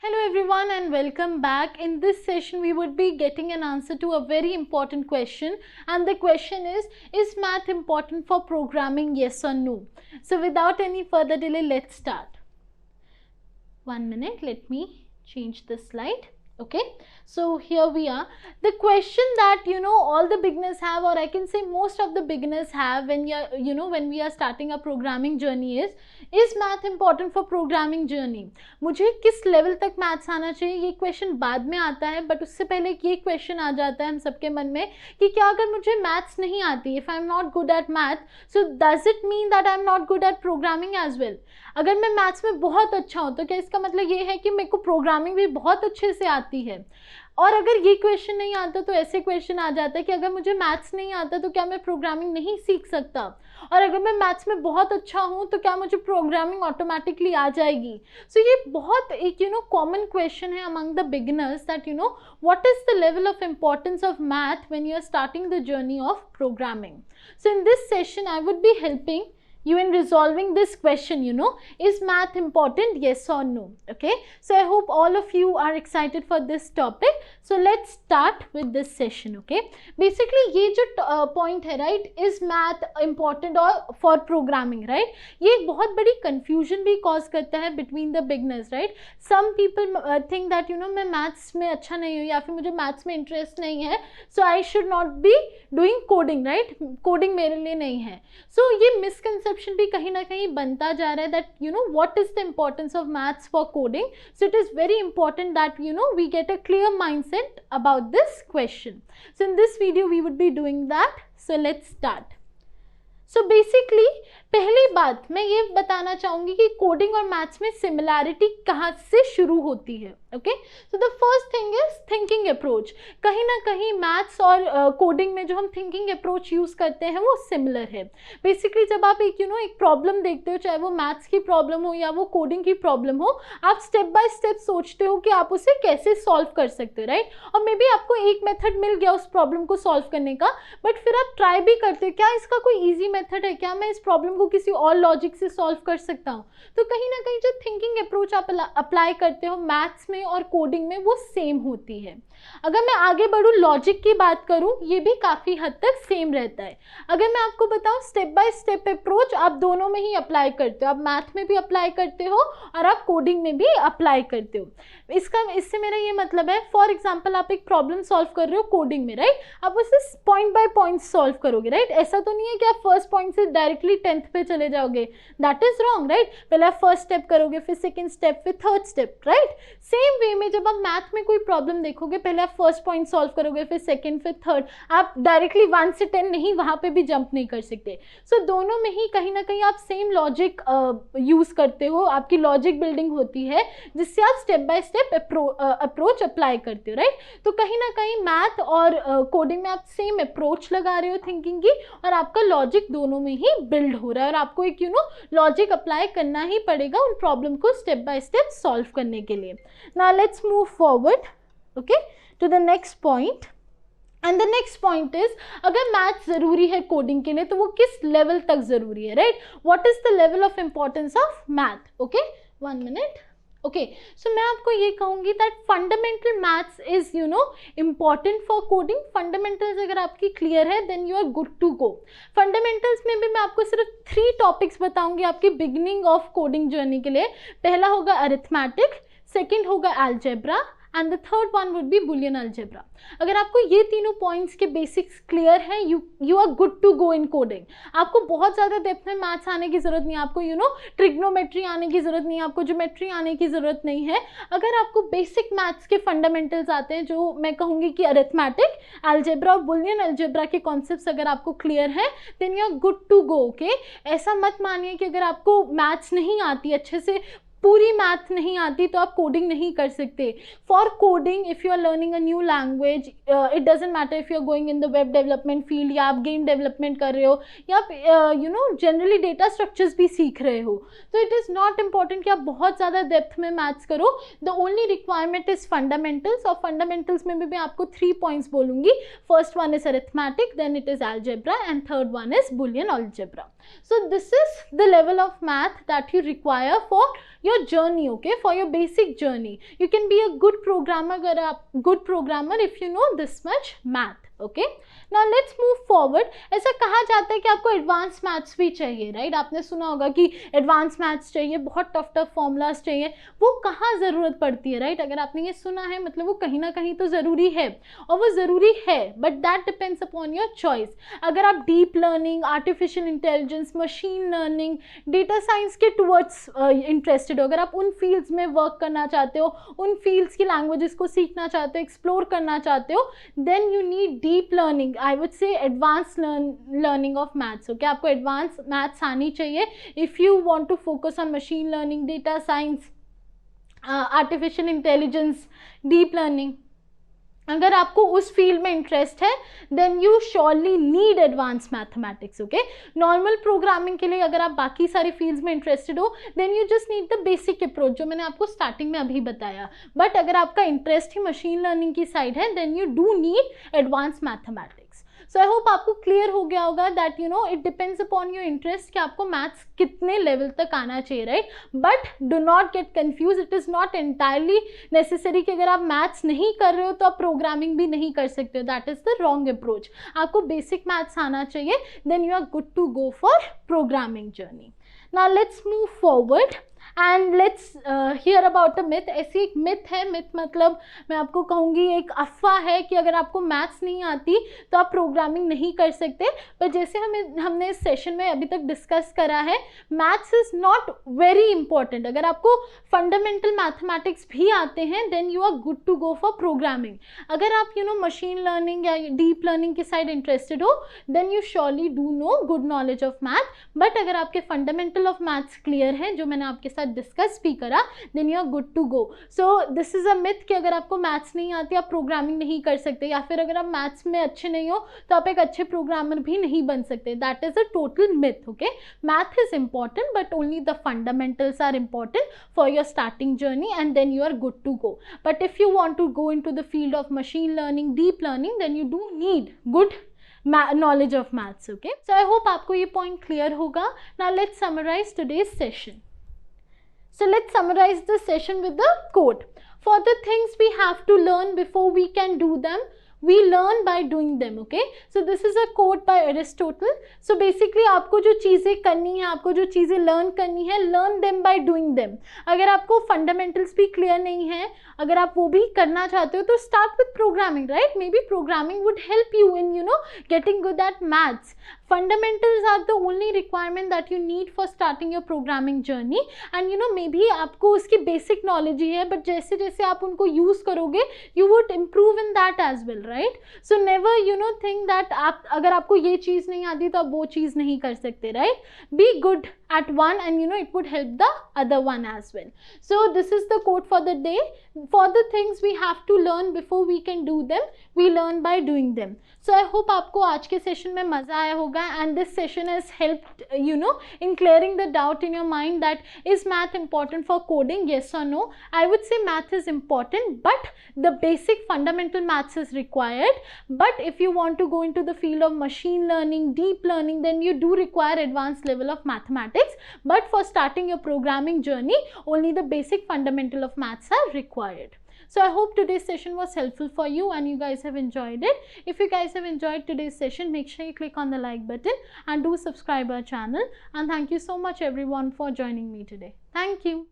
Hello everyone and welcome back. In this session we would be getting an answer to a very important question, and the question is math important for programming, yes or no? So without any further delay, let's start. 1 minute, let me change the slide. Okay, so here we are. The question that all the beginners have, or I can say most of the beginners have when when we are starting a programming journey is math important for programming journey? मुझे किस level तक maths आना चाहिए, ये question बाद में आता है, बट उससे पहले ये क्वेश्चन आ जाता है हम सबके मन में कि क्या अगर मुझे मैथ्स नहीं आती, if I am not good at math, so does it mean that I am not good at programming as well? अगर मैं मैथ्स में बहुत अच्छा हूँ तो क्या इसका मतलब ये है कि मेरे को प्रोग्रामिंग भी बहुत अच्छे से आती है? और अगर ये क्वेश्चन नहीं आता तो ऐसे क्वेश्चन आ जाता है कि अगर मुझे मैथ्स नहीं आता तो क्या मैं प्रोग्रामिंग नहीं सीख सकता? और अगर मैं मैथ्स में बहुत अच्छा हूँ तो क्या मुझे प्रोग्रामिंग ऑटोमेटिकली आ जाएगी? सो ये बहुत एक कॉमन क्वेश्चन है among the beginners that what is the level of importance of math when you are starting the journey of programming. So in this session I would be helping you in resolving this question. Is math important, yes or no? Okay, so I hope all of you are excited for this topic. So let's start with this session. Okay, basically ये जो point है, right, is math important or for programming, right? ये एक बहुत बड़ी confusion भी cause करता है between the beginners, right? Some people think that मैं maths में अच्छा नहीं हूँ या फिर मुझे maths में interest नहीं है, so I should not be doing coding, right? Coding मेरे लिए नहीं है. So ये misconception भी कहीं ना कहीं बनता जा रहा है that what is the importance of maths for coding. So it is very important that we get a clear mindset about this question. So in this video we would be doing that. So let's start. So basically पहली बात मैं ये बताना चाहूँगी कि coding और maths में similarity कहाँ से शुरू होती है. Okay, so the first thing is thinking approach. कहीं ना कहीं मैथ्स और कोडिंग में जो हम थिंकिंग अप्रोच यूज़ करते हैं वो सिमिलर है. बेसिकली जब आप एक प्रॉब्लम देखते हो, चाहे वो मैथ्स की प्रॉब्लम हो या वो कोडिंग की प्रॉब्लम हो, आप स्टेप बाय स्टेप सोचते हो कि आप उसे कैसे सॉल्व कर सकते हो, राइट? और मे बी आपको एक मेथड मिल गया उस प्रॉब्लम को सॉल्व करने का, बट फिर आप ट्राई भी करते हो क्या इसका कोई ईजी मेथड है, क्या मैं इस प्रॉब्लम को किसी और लॉजिक से सॉल्व कर सकता हूँ? तो कहीं ना कहीं जो थिंकिंग अप्रोच आप अप्लाई करते हो मैथ्स में और कोडिंग में वो सेम होती है. अगर मैं आगे बढ़ूँ, लॉजिक की बात करूँ, ये भी काफ़ी हद तक सेम रहता है. अगर मैं आपको बताऊँ, स्टेप बाय स्टेप अप्रोच आप दोनों में ही अप्लाई करते हो. आप मैथ में भी अप्लाई करते हो और आप कोडिंग में भी अप्लाई करते हो. इससे मेरा ये मतलब है, फॉर एग्जाम्पल आप एक प्रॉब्लम सॉल्व कर रहे हो कोडिंग में, राइट? आप उसे पॉइंट बाय पॉइंट सॉल्व करोगे, राइट? ऐसा तो नहीं है कि आप फर्स्ट पॉइंट से डायरेक्टली 10th पे चले जाओगे. That is wrong, right? पहले आप फर्स्ट स्टेप करोगे, फिर सेकेंड स्टेप, फिर third step, right? Same way में जब आप मैथ में कोई प्रॉब्लम देखोगे, पहले आप फर्स्ट पॉइंट सॉल्व करोगे, फिर सेकेंड, फिर थर्ड. आप डायरेक्टली 1 से 10 नहीं, वहाँ पे भी जंप नहीं कर सकते. सो दोनों में ही कहीं ना कहीं आप सेम लॉजिक यूज़ करते हो. आपकी लॉजिक बिल्डिंग होती है जिससे आप step by step approach apply करते हो, राइट? तो कहीं ना कहीं मैथ और कोडिंग में आप सेम अप्रोच लगा रहे हो थिंकिंग की, और आपका लॉजिक दोनों में ही बिल्ड हो रहा है, और आपको एक लॉजिक अप्लाई करना ही पड़ेगा उन प्रॉब्लम को स्टेप बाय स्टेप सॉल्व करने के लिए. Now let's move forward, okay, to the next point. And the next point is, अगर मैथ जरूरी है कोडिंग के लिए तो वो किस लेवल तक जरूरी है, right? What is the level of importance of math? Okay, 1 minute. Okay, so मैं आपको ये कहूँगी that fundamental maths is important for coding. Fundamentals अगर आपकी क्लियर है then you are good to go. Fundamentals में भी मैं आपको सिर्फ 3 टॉपिक्स बताऊंगी आपकी बिगिनिंग ऑफ कोडिंग जर्नी के लिए. पहला होगा अरिथमेटिक, सेकेंड होगा algebra, and the third one would be boolean algebra. अगर आपको ये तीनों पॉइंट्स के बेसिक्स क्लियर हैं, you are good to go in coding. आपको बहुत ज़्यादा डेप्थ में मैथ्स आने की ज़रूरत नहीं है, आपको ट्रिग्नोमेट्री आने की ज़रूरत नहीं है, आपको ज्योमेट्री आने की ज़रूरत नहीं है. अगर आपको बेसिक मैथ्स के फंडामेंटल्स आते हैं, जो मैं कहूँगी कि अरिथमेटिक, अलजेब्रा और बुलियन अलजेब्रा के कॉन्सेप्ट्स अगर आपको क्लियर है then you are good to go. Okay, ऐसा मत मानिए कि अगर आपको मैथ्स नहीं आती अच्छे से, पूरी मैथ नहीं आती तो आप कोडिंग नहीं कर सकते. For coding if you are learning a new language, it doesn't matter if you are going in the web development field, या आप गेम डेवलपमेंट कर रहे हो, या आप जनरली डेटा स्ट्रक्चर्स भी सीख रहे हो, तो इट इज़ नॉट इम्पॉर्टेंट कि आप बहुत ज़्यादा डेप्थ में मैथ्स करो. The only requirement is fundamentals, और फंडामेंटल्स में भी मैं आपको 3 पॉइंट्स बोलूँगी. First one is arithmetic, then it is algebra, and third one is boolean algebra. So this is the level of math that you require for your journey, okay, for your basic journey. You can be a good programmer if you know this much math. Okay, now let's move forward. ऐसा कहा जाता है कि आपको advance maths भी चाहिए, right? आपने सुना होगा कि एडवांस मैथ्स चाहिए, बहुत टफ टफ फॉर्मूलाज चाहिए. वो कहाँ ज़रूरत पड़ती है, राइट? अगर आपने ये सुना है मतलब वो कहीं ना कहीं तो ज़रूरी है, और वो ज़रूरी है, but that depends upon your choice. अगर आप deep learning, artificial intelligence, machine learning, data science के टुवर्ड्स इंटरेस्टेड हो, अगर आप उन फील्ड्स में वर्क करना चाहते हो, उन फील्ड्स की लैंग्वेजेस को सीखना चाहते हो, एक्सप्लोर करना चाहते हो, then you need deep learning, I would say advance learning of maths. Okay, आपको एडवांस मैथ्स आनी चाहिए if you want to focus on machine learning, data science, artificial intelligence, deep learning. अगर आपको उस फील्ड में इंटरेस्ट है then you surely need advance mathematics. Okay, normal programming के लिए अगर आप बाकी सारी फील्ड्स में इंटरेस्टेड हो then you just need the basic approach जो मैंने आपको स्टार्टिंग में अभी बताया. बट अगर आपका इंटरेस्ट ही मशीन लर्निंग की साइड है then you do need advance mathematics. So I hope आपको क्लियर हो गया होगा that you know it depends upon your interest कि आपको मैथ्स कितने लेवल तक आना चाहिए, right? But do not get confuse, it is not entirely necessary कि अगर आप मैथ्स नहीं कर रहे हो तो आप प्रोग्रामिंग भी नहीं कर सकते हो. That is the wrong approach. आपको बेसिक मैथ्स आना चाहिए, then you are good to go for programming journey. Now let's move forward and let's hear about a myth. ऐसी एक मिथ है, मिथ मतलब मैं आपको कहूँगी एक अफवाह है कि अगर आपको मैथ्स नहीं आती तो आप प्रोग्रामिंग नहीं कर सकते. पर जैसे हमने इस सेशन में अभी तक डिस्कस करा है, maths is not very important. अगर आपको फंडामेंटल मैथमेटिक्स भी आते हैं then you are good to go for programming. अगर आप यू नो मशीन लर्निंग या डीप लर्निंग की साइड इंटरेस्टेड हो then you surely do know good knowledge of math. But अगर आपके फंडामेंटल ऑफ मैथ्स क्लियर है जो मैंने आपके साथ डिस्कस भी करा then you are good to go. So this is a myth कि अगर आपको मैथ्स नहीं आती आप प्रोग्रामिंग नहीं कर सकते, या फिर अगर आप मैथ्स में अच्छे नहीं हो तो आप एक अच्छे प्रोग्रामर भी नहीं बन सकते. That is a total myth. Okay, math is important but only the fundamentals are important for your starting journey and then you are good to go. But if you want to go into the field of machine learning, deep learning, then you do need good knowledge of maths. Okay, so I hope आपको ये point clear होगा. Now let's summarize today's session. So let's summarize the session with the quote. For the things we have to learn before we can do them, we learn by doing them. Okay, so this is a quote by Aristotle. So basically आपको जो चीज़ें करनी है, आपको जो चीज़ें learn करनी है, learn them by doing them. अगर आपको fundamentals भी clear नहीं है, अगर आप वो भी करना चाहते हो तो start with programming, right? Maybe programming would help you in getting good at maths. Fundamentals are the only requirement that you need for starting your programming journey. And maybe आपको उसकी basic knowledge ही है, but जैसे जैसे आप उनको use करोगे you would improve in that as well, right? So never think that आप अगर आपको ये चीज़ नहीं आती तो आप वो चीज़ नहीं कर सकते, right? Be good at one and it would help the other one as well. So this is the quote for the day. For the things we have to learn before we can do them, we learn by doing them. So I hope आपको आज के session में मज़ा आया होगा and this session has helped in clearing the doubt in your mind that is math important for coding, yes or no. I would say math is important but the basic fundamental maths is required. But if you want to go into the field of machine learning, deep learning, then you do require advanced level of mathematics. But for starting your programming journey, only the basic fundamental of maths are required. So I hope today's session was helpful for you and you guys have enjoyed it. If you guys have enjoyed today's session, make sure you click on the like button and do subscribe our channel. And thank you so much everyone for joining me today. Thank you.